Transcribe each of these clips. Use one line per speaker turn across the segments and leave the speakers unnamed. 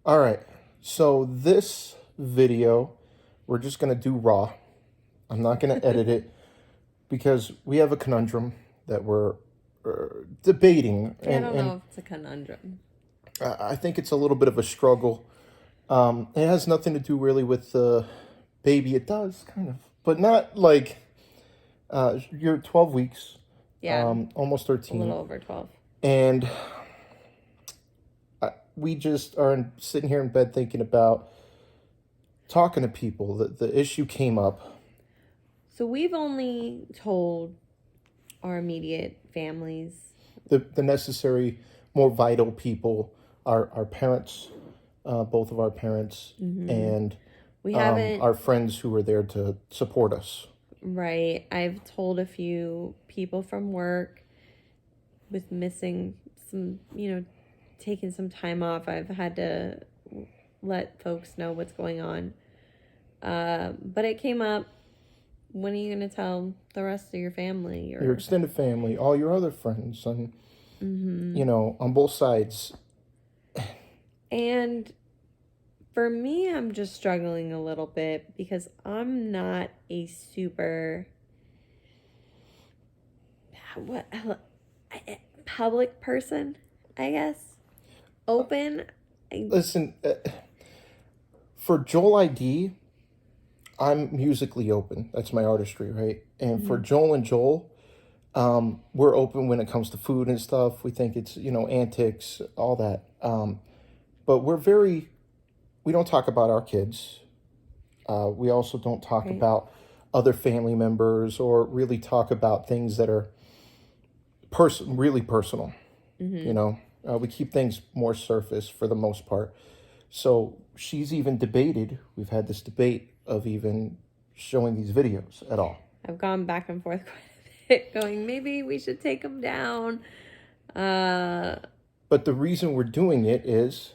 All right. So this video, we're just going to do raw. I'm not going to edit it because we have a conundrum that we're debating.
Yeah, I
And,
don't
and
know if it's a conundrum.
I think it's a little bit of a struggle. It has nothing to do really with the baby. It does, kind of. But not like you're 12 weeks,
Yeah,
almost
a little
13.
over 12.
And we just are sitting here in bed thinking about talking to people. The issue came up.
So we've only told our immediate families.
The necessary, more vital people, our parents, both of our parents, and
We haven't,
our friends who were there to support us.
right? I've told a few people from work with missing some, taking some time off. I've had to let folks know what's going on. But it came up. When are you going to tell the rest of your family?
Your extended family, all your other friends, and on both sides.
And for me, I'm just struggling a little bit because I'm not a super public person, I guess. Open.
Listen, for Joel ID, I'm musically open. That's my artistry, right? And for Joel and Joel, we're open when it comes to food and stuff. We think it's, antics, all that. But we don't talk about our kids. We also don't talk
Right.
about other family members or really talk about things that are really personal. We keep things more surface for the most part. So she's even debated, we've had this debate of even showing these videos at all.
I've gone back and forth quite a bit, going, maybe we should take them down.
But the reason we're doing it is,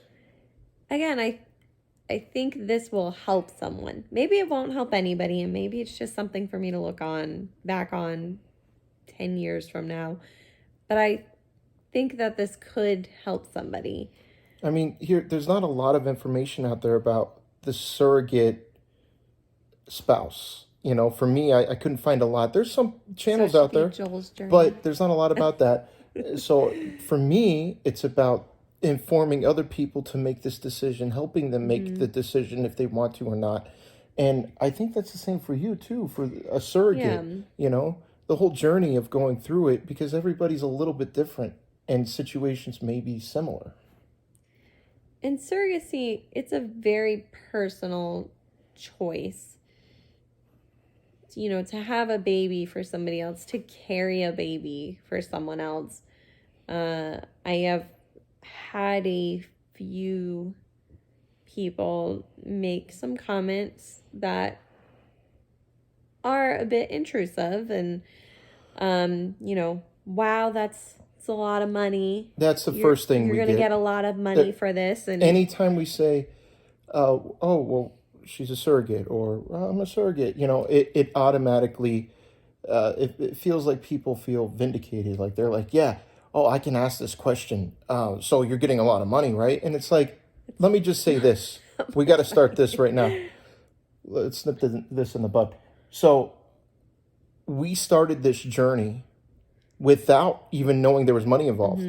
Again, I think this will help someone. Maybe it won't help anybody, and maybe it's just something for me to look back on 10 years from now. But I think that this could help somebody.
I mean, there's not a lot of information out there about the surrogate spouse. For me, I couldn't find a lot. There's some channels
So it should
out there,
be Joel's journey.
but there's not a lot about that. So for me, it's about informing other people to make this decision, helping them make the decision if they want to or not. And I think that's the same for you too, for a surrogate, the whole journey of going through it, because everybody's a little bit different and situations may be similar.
In surrogacy, it's a very personal choice. To have a baby for somebody else, to carry a baby for someone else. I have had a few people make some comments that are a bit intrusive and, wow, that's a lot of money.
That's the first thing
you're
we
going to
get.
get a lot of money for this. And
anytime we say, oh, well, she's a surrogate, or I'm a surrogate, it automatically, it feels like people feel vindicated. Like they're like, yeah, oh, I can ask this question. So you're getting a lot of money, right? And it's like, let me just say this. We got to start this right now. Let's nip this in the bud. So we started this journey without even knowing there was money involved.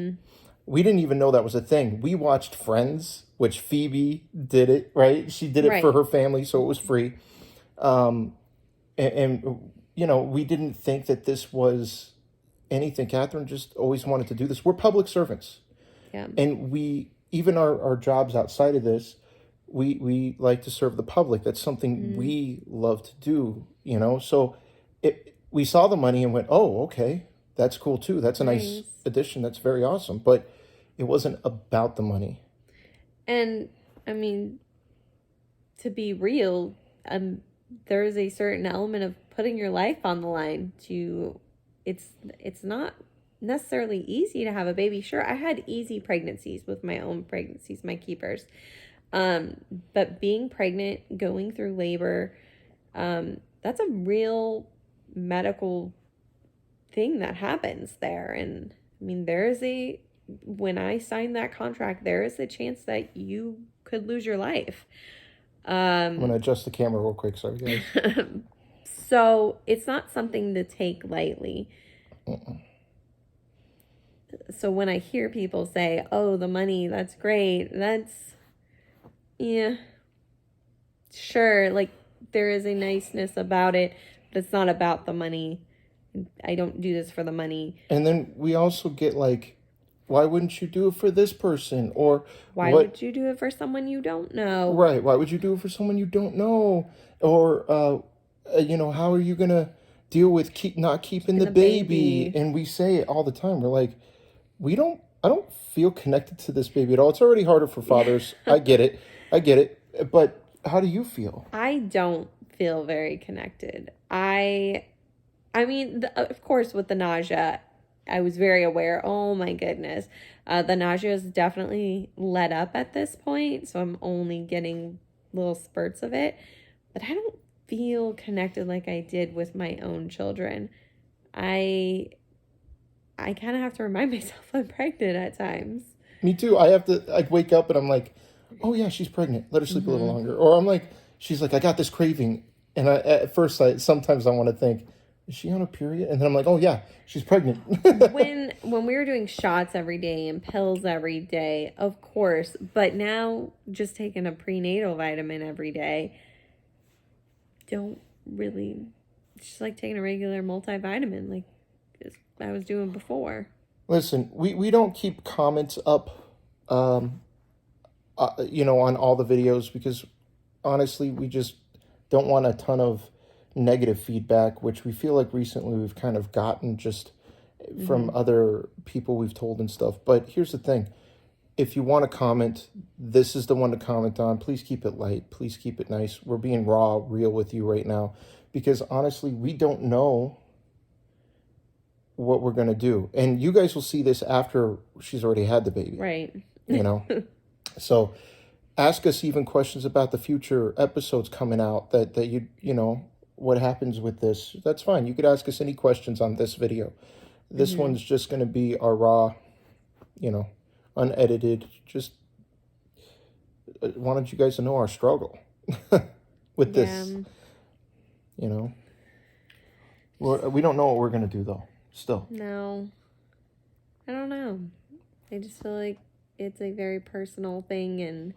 We didn't even know that was a thing. We watched Friends, which Phoebe did it, right? She did it for her family, so it was free. And we didn't think that this was anything. Kathrine just always wanted to do this. We're public servants.
Yeah.
And we, even our jobs outside of this, we like to serve the public. That's something we love to do, So we saw the money and went, oh, okay, that's cool too. That's a nice addition. That's very awesome. But it wasn't about the money.
And I mean, to be real, there is a certain element of putting your life on the line it's not necessarily easy to have a baby. Sure, I had easy pregnancies with my own pregnancies, my keepers. But being pregnant, going through labor, that's a real medical thing that happens there. And I mean, there is a when I signed that contract, there is a chance that you could lose your life.
I'm going to adjust the camera real quick. Sorry, guys.
So it's not something to take lightly. So when I hear people say, oh, the money, that's great. Yeah, sure. Like, there is a niceness about it, but it's not about the money. I don't do this for the money.
And then we also get like, why wouldn't you do it for this person? Or
why would you do it for someone you don't know?
Right. Why would you do it for someone you don't know? Or, how are you going to deal with not keeping the baby? And we say it all the time. We're like, I don't feel connected to this baby at all. It's already harder for fathers. I get it. But how do you feel?
I don't feel very connected. I mean, of course, with the nausea, I was very aware. Oh my goodness. The nausea is definitely let up at this point. So I'm only getting little spurts of it. But I don't feel connected like I did with my own children. I kind of have to remind myself I'm pregnant at times.
Me too. I wake up and I'm like, oh yeah, she's pregnant. Let her sleep a little longer. Or I'm like, she's like, I got this craving. And at first, sometimes I want to think, is she on a period? And then I'm like, oh yeah, she's pregnant.
when we were doing shots every day and pills every day, of course. But now just taking a prenatal vitamin every day, don't really, just like taking a regular multivitamin like I was doing before.
Listen, we don't keep comments up, on all the videos because honestly, we just don't want a ton of negative feedback, which we feel like recently we've kind of gotten just from other people we've told and stuff. But here's the thing. If you want to comment, this is the one to comment on. Please keep it light. Please keep it nice. We're being real with you right now because honestly, we don't know what we're going to do. And you guys will see this after she's already had the baby.
Right.
So ask us even questions about the future episodes coming out that what happens with this. That's fine. You could ask us any questions on this video. This one's just going to be our raw, unedited. Just wanted you guys to know our struggle with this. We don't know what we're going to do though. Still.
No. I don't know. I just feel like it's a very personal thing and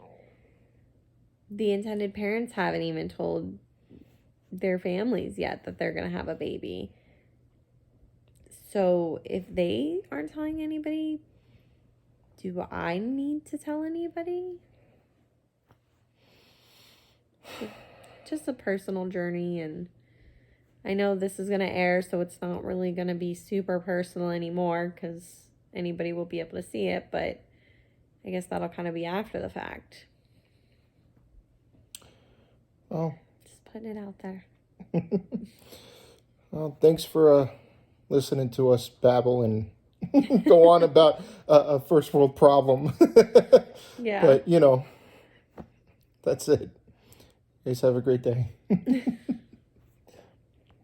the intended parents haven't even told their families yet that they're going to have a baby. So if they aren't telling anybody, do I need to tell anybody? Just a personal journey, and I know this is going to air, so it's not really going to be super personal anymore because anybody will be able to see it, but I guess that'll kind of be after the fact.
Oh.
Just putting it out there.
Well, thanks for listening to us babble and go on about a first world problem.
Yeah.
But, that's it. You guys have a great day.